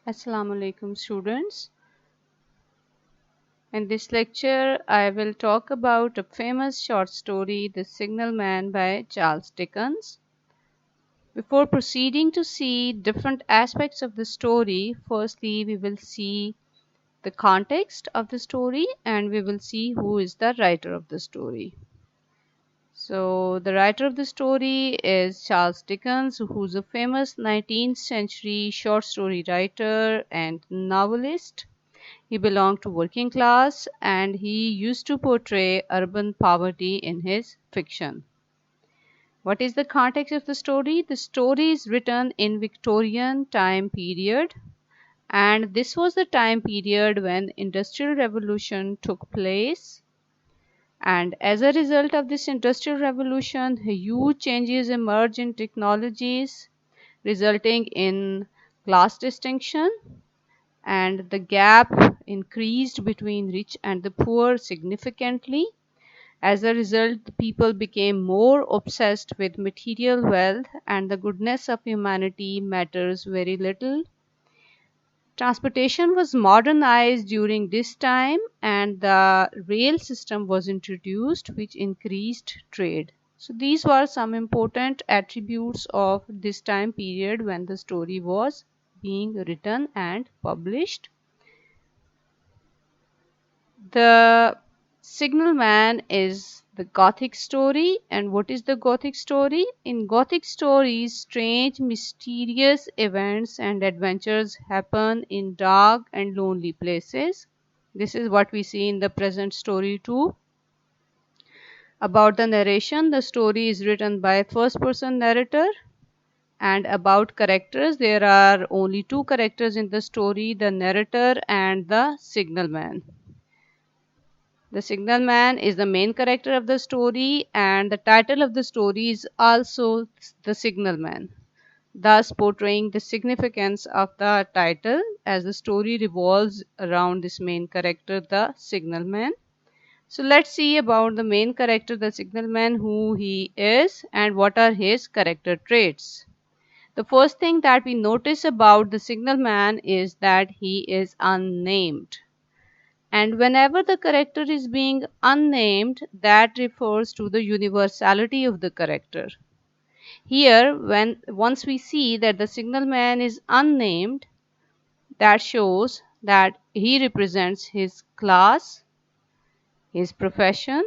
Assalamu alaikum students. In this lecture, I will talk about a famous short story, The Signalman by Charles Dickens. Before proceeding to see different aspects of the story, firstly we will see the context of the story and we will see who is the writer of the story. So, the writer of the story is Charles Dickens, who's a famous 19th century short story writer and novelist. He belonged to working class and he used to portray urban poverty in his fiction. What is the context of the story? The story is written in Victorian time period, and this was the time period when industrial revolution took place, and as a result of this industrial revolution huge changes emerged in technologies resulting in class distinction, and the gap increased between rich and the poor significantly. As a result, the people became more obsessed with material wealth and the goodness of humanity matters very little. Transportation was modernized during this time and the rail system was introduced, which increased trade. So, these were some important attributes of this time period when the story was being written and published. The Signalman is the Gothic story. And what is the Gothic story? In Gothic stories, strange, mysterious events and adventures happen in dark and lonely places. This is what we see in the present story too. About the narration, the story is written by a first person narrator. And about characters, there are only two characters in the story, the narrator and the signalman. The signalman is the main character of the story, and the title of the story is also The Signalman, thus portraying the significance of the title as the story revolves around this main character, the signalman. So let's see about the main character, the signalman, who he is and what are his character traits. The first thing that we notice about the signalman is that he is unnamed. And whenever the character is being unnamed, that refers to the universality of the character. Here, once we see that the signalman is unnamed, that shows that he represents his class, his profession,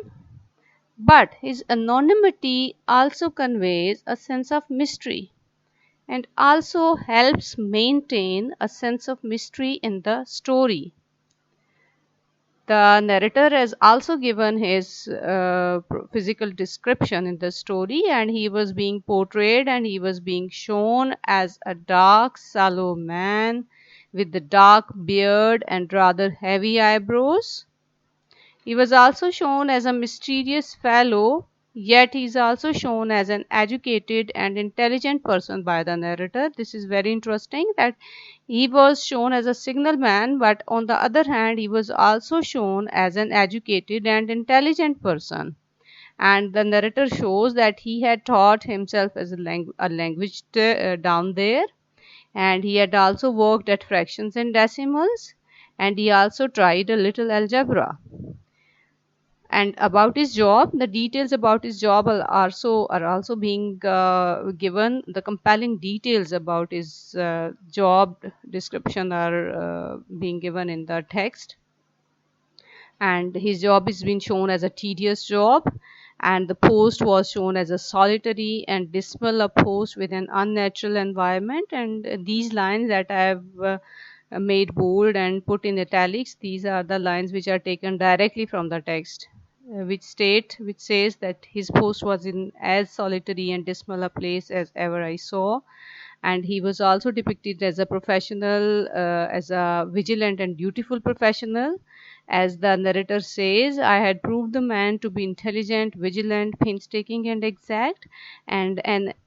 but his anonymity also conveys a sense of mystery and also helps maintain a sense of mystery in the story. The narrator has also given his physical description in the story, and he was being portrayed and he was being shown as a dark, sallow man with the dark beard and rather heavy eyebrows. He was also shown as a mysterious fellow, yet he is also shown as an educated and intelligent person by the narrator. This is very interesting that he was shown as a signalman, but on the other hand, he was also shown as an educated and intelligent person. And the narrator shows that he had taught himself as a language down there, and he had also worked at fractions and decimals, and he also tried a little algebra. And about his job, the details about his job are also being given. The compelling details about his job description are being given in the text, and his job is being shown as a tedious job, and the post was shown as a solitary and dismal post with an unnatural environment. And these lines that I have made bold and put in italics, these are the lines which are taken directly from the text, which says that his post was in as solitary and dismal a place as ever I saw, and he was also depicted as a professional, as a vigilant and dutiful professional. As the narrator says, I had proved the man to be intelligent, vigilant, painstaking, and exact. And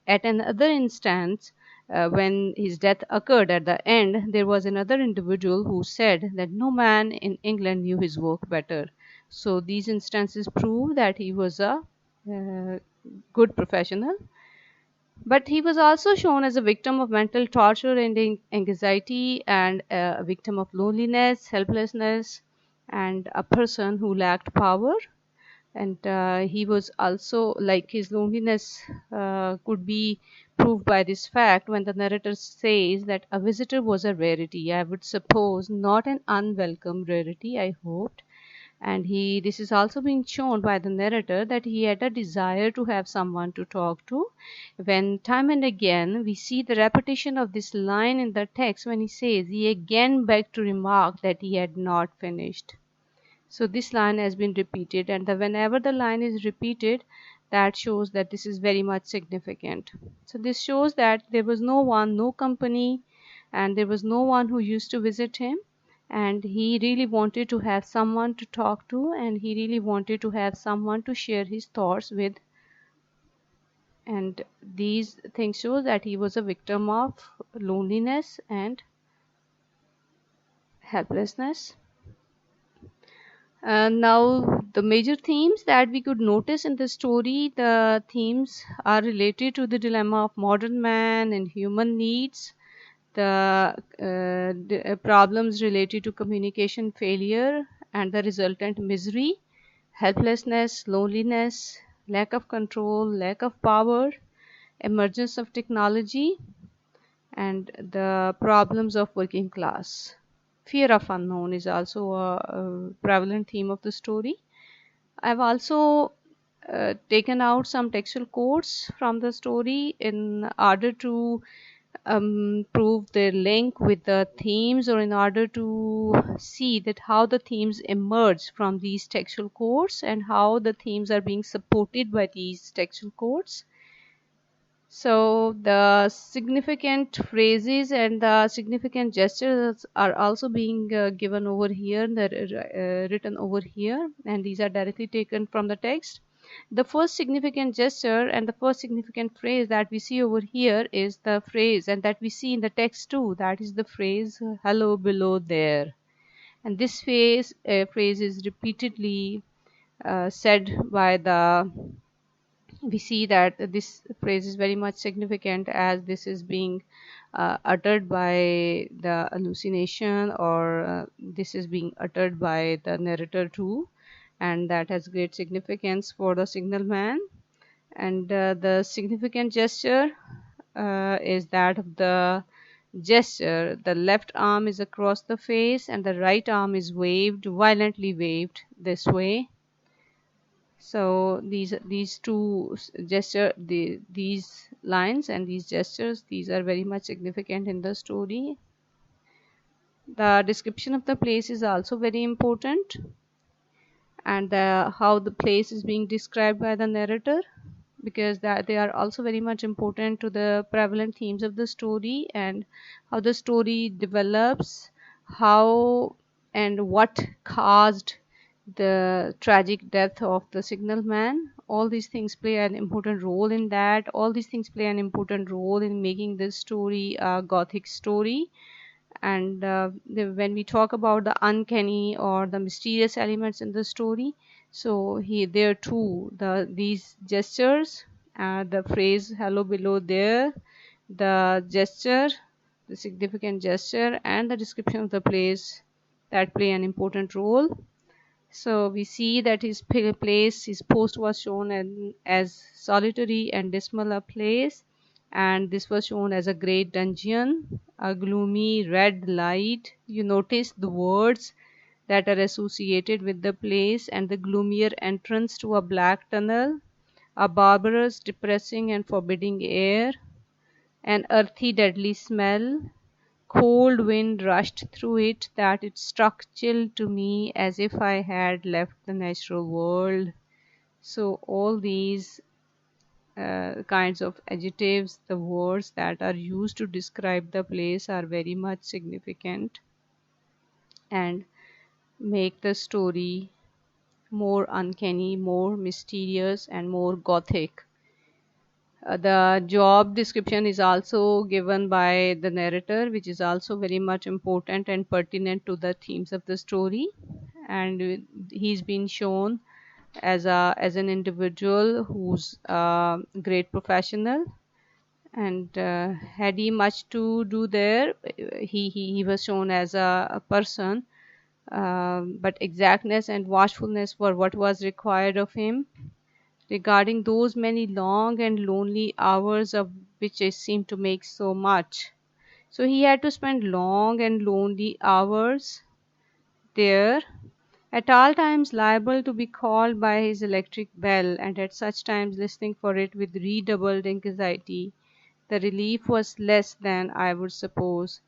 at another instance, when his death occurred at the end, there was another individual who said that no man in England knew his work better. So these instances prove that he was a good professional. But he was also shown as a victim of mental torture and anxiety, and a victim of loneliness, helplessness, and a person who lacked power. And he was also, like, his loneliness could be proved by this fact when the narrator says that a visitor was a rarity. I would suppose not an unwelcome rarity, I hoped. And he this is also being shown by the narrator that he had a desire to have someone to talk to, when time and again we see the repetition of this line in the text when he says he again begged to remark that he had not finished. So this line has been repeated, and whenever the line is repeated, that shows that this is very much significant. So this shows that there was no one, no company, and there was no one who used to visit him. And he really wanted to have someone to talk to, and he really wanted to have someone to share his thoughts with. And these things show that he was a victim of loneliness and helplessness. Now, the major themes that we could notice in the story, the themes are related to the dilemma of modern man and human needs, the problems related to communication failure and the resultant misery, helplessness, loneliness, lack of control, lack of power, emergence of technology, and the problems of working class. Fear of unknown is also a prevalent theme of the story. I've also taken out some textual quotes from the story in order to prove their link with the themes, or in order to see that how the themes emerge from these textual quotes and how the themes are being supported by these textual quotes. So the significant phrases and the significant gestures are also being given over here, written over here, and these are directly taken from the text. The first significant gesture and the first significant phrase that we see over here is the phrase, and that we see in the text too, that is the phrase "hello below there." And this phrase is repeatedly said by the we see that this phrase is very much significant, as this is being uttered by the hallucination, or this is being uttered by the narrator too, and that has great significance for the signalman. And the significant gesture is that of the gesture, the left arm is across the face and the right arm is waved, violently waved this way. So these two these lines and these gestures, these are very much significant in the story. The description of the place is also very important, and how the place is being described by the narrator, because that they are also very much important to the prevalent themes of the story, and how the story develops, how and what caused the tragic death of the signalman. All these things play an important role in that. All these things play an important role in making this story a gothic story. And when we talk about the uncanny or the mysterious elements in the story, so here there too, these gestures, the phrase "hello below there," the gesture, the significant gesture, and the description of the place, that play an important role. So we see that his post was shown as solitary and dismal a place, and this was shown as a great dungeon, a gloomy red light. You notice the words that are associated with the place, and the gloomier entrance to a black tunnel, a barbarous, depressing, and forbidding air, an earthy, deadly smell. Cold wind rushed through it that it struck chill to me, as if I had left the natural world. So all these kinds of adjectives, the words that are used to describe the place, are very much significant and make the story more uncanny, more mysterious, and more gothic. The job description is also given by the narrator, which is also very much important and pertinent to the themes of the story. And he's been shown as an individual who's a great professional, And had he much to do there, he was shown as a person, but exactness and watchfulness were what was required of him regarding those many long and lonely hours of which I seemed to make so much. So he had to spend long and lonely hours there, at all times liable to be called by his electric bell, and at such times listening for it with redoubled anxiety. The relief was less than I would suppose.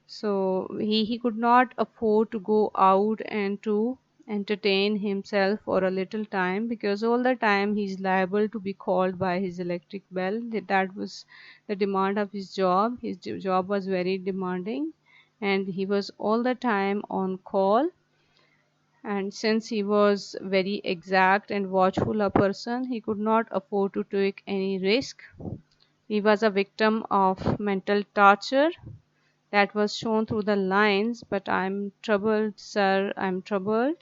So he could not afford to go out and to entertain himself for a little time, because all the time he's liable to be called by his electric bell. That was the demand of his job. His job was very demanding, and he was all the time on call. And since he was very exact and watchful a person, he could not afford to take any risk. He was a victim of mental torture that was shown through the lines. But I'm troubled, sir, I'm troubled.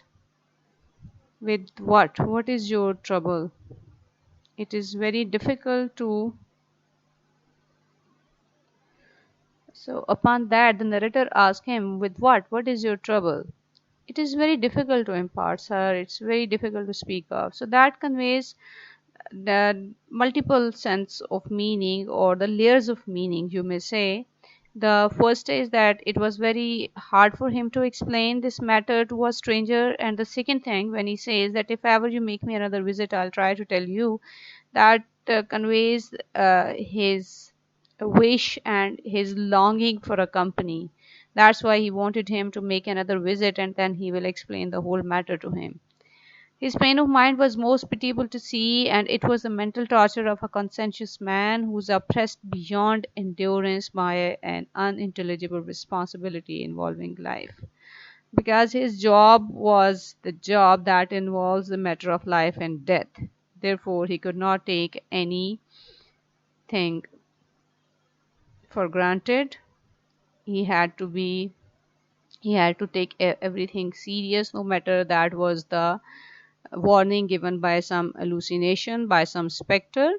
With what? What is your trouble? It is very difficult to. So, upon that, the narrator asked him, with what? What is your trouble? It is very difficult to impart, sir. It's very difficult to speak of. So, that conveys the multiple sense of meaning, or the layers of meaning, you may say. The first is that it was very hard for him to explain this matter to a stranger, and the second thing, when he says that if ever you make me another visit, I'll try to tell you, that conveys his wish and his longing for a company. That's why he wanted him to make another visit, and then he will explain the whole matter to him. His pain of mind was most pitiable to see, and it was the mental torture of a conscientious man who is oppressed beyond endurance by an unintelligible responsibility involving life. Because his job was the job that involves the matter of life and death. Therefore, he could not take anything for granted. He had to be he had to take everything serious, no matter that was the warning given by some hallucination, by some specter.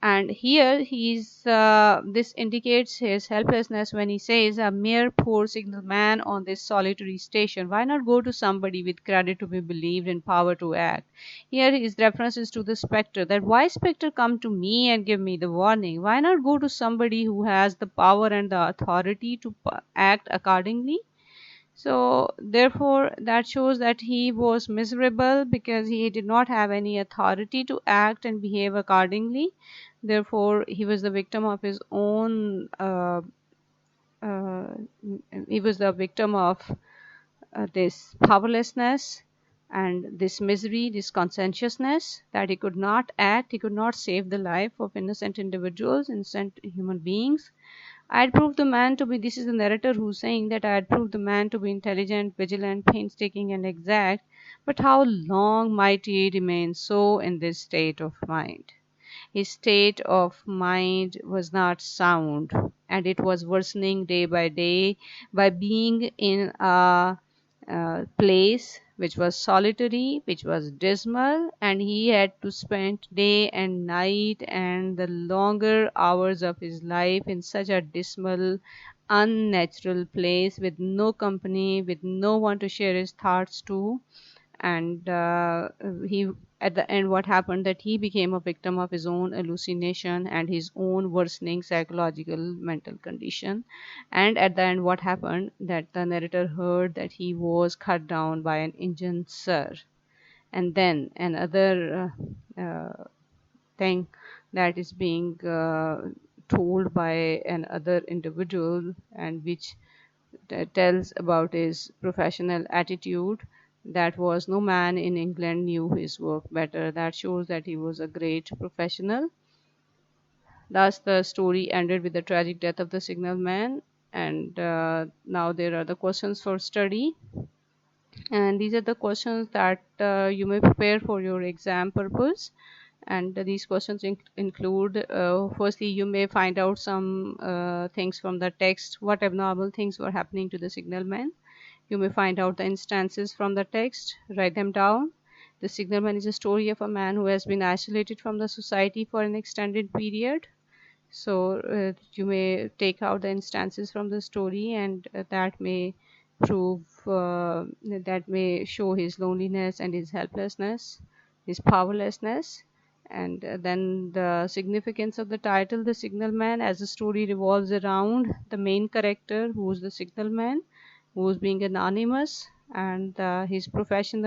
And here this indicates his helplessness when he says, a mere poor signalman on this solitary station, why not go to somebody with credit to be believed and power to act? Here his references to the specter, that why specter come to me and give me the warning? Why not go to somebody who has the power and the authority to act accordingly? So, therefore, that shows that he was miserable because he did not have any authority to act and behave accordingly. Therefore, he was the victim of his own. Uh, he was the victim of this powerlessness and this misery, this conscientiousness, that he could not act, he could not save the life of innocent individuals, innocent human beings. I had proved the man to be, this is the narrator who's saying that I had proved the man to be intelligent, vigilant, painstaking, and exact, but how long might he remain so in this state of mind? His state of mind was not sound, and it was worsening day by day by being in a place which was solitary, which was dismal, and he had to spend day and night and the longer hours of his life in such a dismal, unnatural place, with no company, with no one to share his thoughts to. And he at the end, what happened, that he became a victim of his own hallucination and his own worsening psychological mental condition. And at the end, what happened, that the narrator heard that he was cut down by an Indian sir. And then another thing that is being told by another individual, and which tells about his professional attitude, that was no man in England knew his work better. That shows that he was a great professional. Thus, the story ended with the tragic death of the signalman. And now there are the questions for study. And these are the questions that you may prepare for your exam purpose. And these questions include, firstly, you may find out some things from the text, what abnormal things were happening to the signalman. You may find out the instances from the text, write them down. The signalman is a story of a man who has been isolated from the society for an extended period. So you may take out the instances from the story, and that may prove that may show his loneliness and his helplessness, his powerlessness. And then the significance of the title, The Signalman, as the story revolves around the main character, who's the signalman, who's being anonymous, and his profession,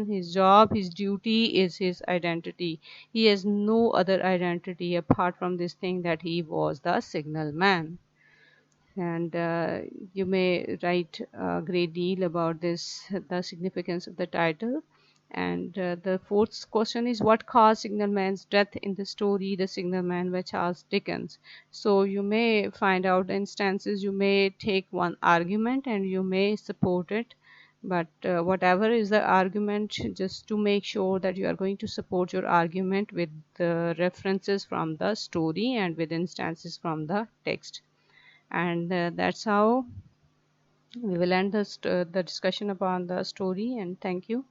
his job, his duty is his identity. He has no other identity apart from this thing that he was the signalman. And you may write a great deal about this, the significance of the title. And the fourth question is, what caused Signalman's death in the story The Signalman by Charles Dickens? So you may find out instances, you may take one argument and you may support it. But whatever is the argument, just to make sure that you are going to support your argument with the references from the story and with instances from the text. And that's how we will end the discussion upon the story. And thank you.